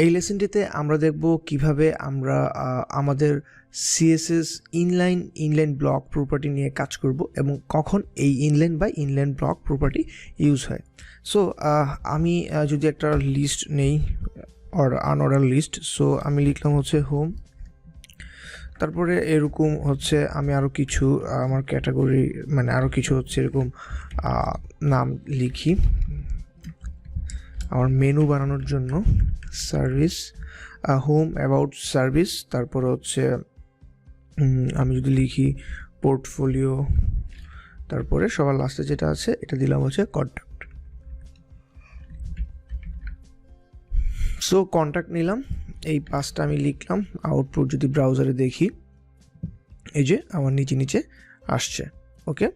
এই লেসনটিতে আমরা দেখব কিভাবে আমরা আমাদের সিএসএস ইনলাইন ব্লক প্রপার্টি নিয়ে কাজ করব এবং কখন এই ইনলাইন ব্লক প্রপার্টি ইউজ হয়। সো আমি যদি একটা লিস্ট নেই অর আনঅর্ডার লিস্ট, সো আমি লিখলাম হচ্ছে হোম, তারপরে এরকম হচ্ছে আমি আরও কিছু আমার ক্যাটাগরি মানে আরও কিছু হচ্ছে এরকম নাম লিখি আমার মেনু বানানোর জন্য। সার্ভিস, হোম, অ্যাবাউট সার্ভিস, তারপর হচ্ছে আমি যদি লিখি পোর্টফোলিও, তারপরে সবার লাস্টে যেটা আছে এটা দিলাম হচ্ছে কন্ট্যাক্ট। সো কন্ট্যাক্ট নিলাম, এই পাঁচটা আমি লিখলাম। আউটপুট যদি ব্রাউজারে দেখি, এই যে আমার নিচে আসছে। ওকে,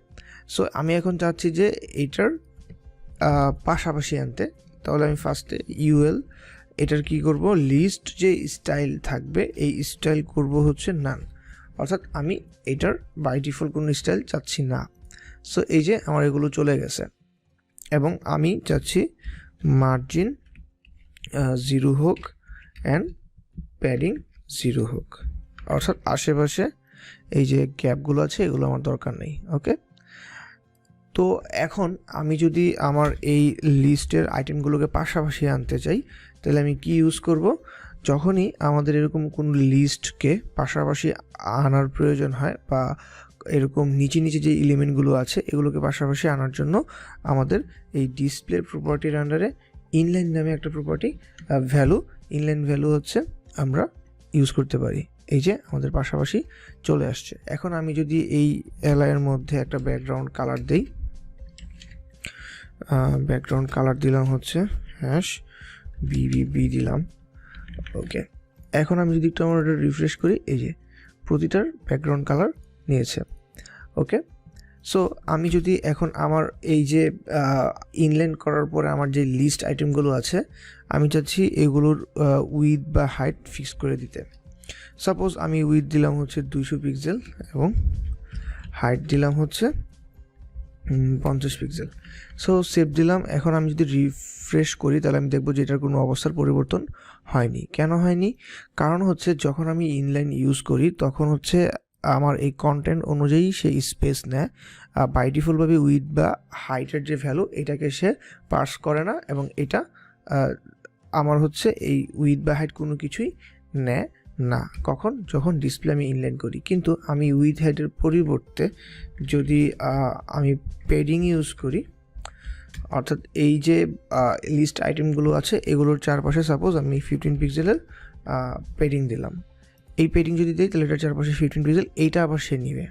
সো আমি এখন চাচ্ছি যে এইটার পাশাপাশি আনতে, তাহলে আমি ফার্স্টে ইউএল এটার কি করব, লিস্ট যে স্টাইল থাকবে এই স্টাইল করব হচ্ছে নান, অর্থাৎ আমি এটার বাই ডিফল্ট কোনো স্টাইল চাচ্ছি না। সো এই যে আমার এগুলো চলে গেছে এবং আমি চাচ্ছি মার্জিন 0 হোক অ্যান্ড প্যাডিং 0 হোক, অর্থাৎ আশেপাশে এই যে গ্যাপগুলো আছে এগুলো আমার দরকার নেই। ওকে, তো এখন আমি যদি আমার এই লিস্টের আইটেমগুলোকে পাশাপাশি আনতে চাই তাহলে আমি কি ইউজ করব, যখনই আমাদের এরকম কোনো লিস্টকে পাশাপাশি আনার প্রয়োজন হয় বা এরকম নিচে যে এলিমেন্টগুলো আছে এগুলোকে পাশাপাশি আনার জন্য আমাদের এই ডিসপ্লে প্রপার্টির আন্ডারে ইনলাইন নামে একটা প্রপার্টি ইনলাইন ভ্যালু হচ্ছে আমরা ইউজ করতে পারি। এই যে আমাদের পাশাপাশি চলে আসছে। এখন আমি যদি এই এর মধ্যে একটা ব্যাকগ্রাউন্ড কালার দেই, ব্যাকগ্রাউন্ড কালার দিলাম হচ্ছে #BBB দিলাম। ওকে, এখন আমি যদি একটু আমরা রিফ্রেশ করি, এই যে প্রতিটার ব্যাকগ্রাউন্ড কালার নিয়েছে। ওকে, সো আমি যদি এখন আমার এই যে ইনলাইন করার পরে আমার যে লিস্ট আইটেমগুলো আছে আমি চাচ্ছি এগুলোর উইথ বা হাইট ফিক্স করে দিতে। সাপোজ আমি উইথ দিলাম হচ্ছে 200 পিক্সেল এবং হাইট দিলাম হচ্ছে 50 পিক্সেল। সো সেভ দিলাম। এখন আমি যদি রিফ্রেশ করি তাহলে আমি দেখবো যে এটার কোনো অবস্থার পরিবর্তন হয়নি। কেন হয়নি? কারণ হচ্ছে যখন আমি ইনলাইন ইউজ করি তখন হচ্ছে আমার এই কন্টেন্ট অনুযায়ী সে স্পেস নেয়, বাই ডিফল্টভাবে উইথ বা হাইটের যে ভ্যালু এটাকে সে পার্স করে না এবং এটা আমার হচ্ছে এই উইথ বা হাইট কোনো কিছুই নেয় না। কখন? যখন ডিসপ্লে আমি ইনলাইন করি। কিন্তু আমি উইথ হাইটের পরিবর্তে যদি আমি পেডিং ইউজ করি, অর্থাৎ এই যে লিস্ট আইটেমগুলো আছে এগুলোর চারপাশে সাপোজ আমি 15 পিক্সেলের পেডিং দিলাম, এই পেডিং যদি দিই তাহলে এটার চারপাশে 15 পিক্সেল, এইটা আবার সে নিবে।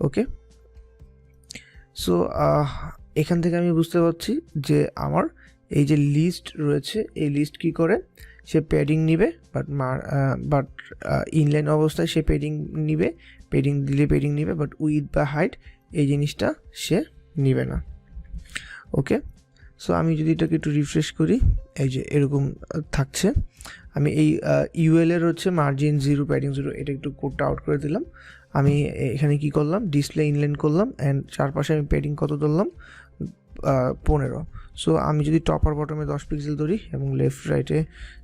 ওকে, সো এখান থেকে আমি বুঝতে পারছি যে আমার এই যে লিস্ট রয়েছে এই লিস্ট কি করে, সে প্যাডিং নিবে বাট ইনলাইন অবস্থায় সে পেডিং দিলে পেডিং নিবে, বাট উইথ বা হাইট এই জিনিসটা সে নিবে না। ওকে, সো আমি যদি এটাকে একটু রিফ্রেশ করি, এই যে এরকম থাকছে। আমি এই ইউএলের হচ্ছে মার্জিন 0 প্যাডিং 0 এটা একটু কোডটা আউট করে দিলাম। আমি এখানে কি করলাম, ডিসপ্লে ইনলাইন করলাম অ্যান্ড চারপাশে আমি প্যাডিং কত ধরলাম 15। সো আমি যদি টপ আর বটমে 10 পিক্সেল ধরি এবং লেফট রাইটে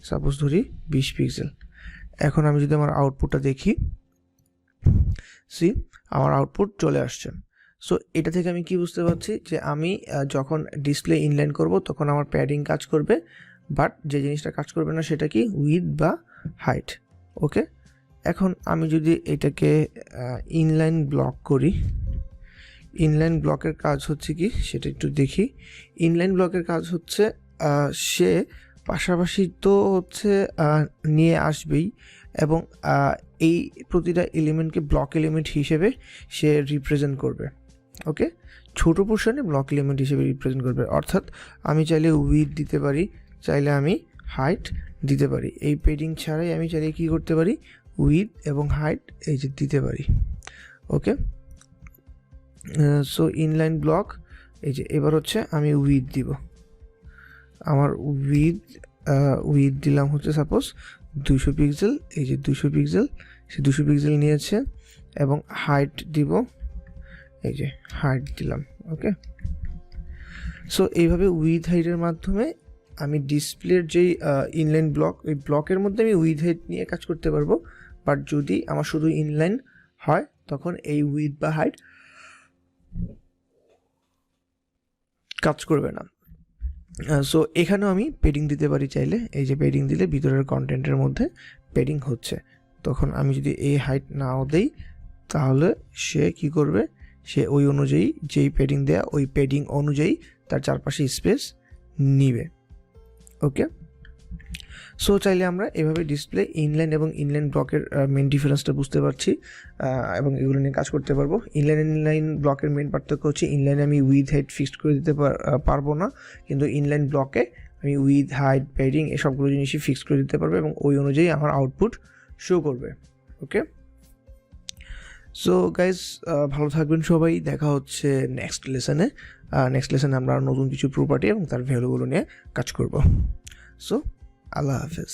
সাপোজ ধরি 20 পিক্সেল। এখন আমি যদি আমার আউটপুটটা দেখি, আমার আউটপুট চলে আসছে। সো এটা থেকে আমি কি বুঝতে পারছি যে আমি যখন ডিসপ্লে ইনলাইন করব তখন আমার প্যাডিং কাজ করবে, বাট যে জিনিসটা কাজ করবে না সেটা কি, উইথ বা হাইট। ওকে, এখন আমি যদি এটাকে ইনলাইন ব্লক করি, ইনলাইন ব্লকের কাজ হচ্ছে কি সেটা একটু দেখি। ইনলাইন ব্লকের কাজ হচ্ছে সে পাশাপাশি তো হচ্ছে নিয়ে আসবেই এবং এই প্রতিটা এলিমেন্টকে ব্লক এলিমেন্ট হিসেবে সে রিপ্রেজেন্ট করবে। ওকে, ছোটো পোর্শনে ব্লক এলিমেন্ট হিসেবে রিপ্রেজেন্ট করবে, অর্থাৎ আমি চাইলে উইথ দিতে পারি, চাইলে আমি হাইট দিতে পারি। এই পেডিং ছাড়াই আমি চাইলে কী করতে পারি, উইথ এবং হাইট এই যে দিতে পারি। ওকে, সো ইনলাইন ব্লক এই যে এবার হচ্ছে আমি উইথ দিব, আমার উইথ দিলাম হচ্ছে সাপোজ 200 পিক্সেল, এই যে 200 পিক্সেল, সে 200 পিক্সেল নিয়েছে এবং হাইট দিব, এই যে হাইট দিলাম। ওকে, সো এইভাবে উইথ হাইটের মাধ্যমে আমি ডিসপ্লের যেই ইনলাইন ব্লক, ওই ব্লকের মধ্যে আমি উইথ হাইট নিয়ে কাজ করতে পারবো। বাট যদি আমার শুধু ইনলাইন হয় তখন এই উইথ বা হাইট কাজ করবে না। সো এখানেও আমি পেডিং দিতে পারি চাইলে। এই যে পেডিং দিলে ভিতরের কন্টেন্টের মধ্যে পেডিং হচ্ছে, তখন আমি যদি এই হাইট নাও দেই তাহলে সে কি করবে, সে ওই অনুযায়ী যেই পেডিং দেয়া ওই পেডিং অনুযায়ী তার চারপাশে স্পেস নিবে। ওকে, সো চাইলে আমরা এভাবে ডিসপ্লে ইনলাইন এবং ইনলাইন ব্লকের মেন ডিফারেন্সটা বুঝতে পারছি এবং এগুলো নিয়ে কাজ করতে পারবো। ইনলাইন ব্লকের মেন পার্থক্য হচ্ছে ইনলাইনে আমি উইথ হাইট ফিক্সড করে দিতে পারবো না, কিন্তু ইনলাইন ব্লকে আমি উইথ হাইট পেডিং এসবগুলো জিনিসই ফিক্স করে দিতে পারবো এবং ওই অনুযায়ী আমার আউটপুট শো করবে। ওকে, সো গাইজ ভালো থাকবেন সবাই, দেখা হচ্ছে নেক্সট লেসনে। আমরা নতুন কিছু প্রপার্টি এবং তার ভ্যালুগুলো নিয়ে কাজ করব। সো আল্লাহ হাফেজ।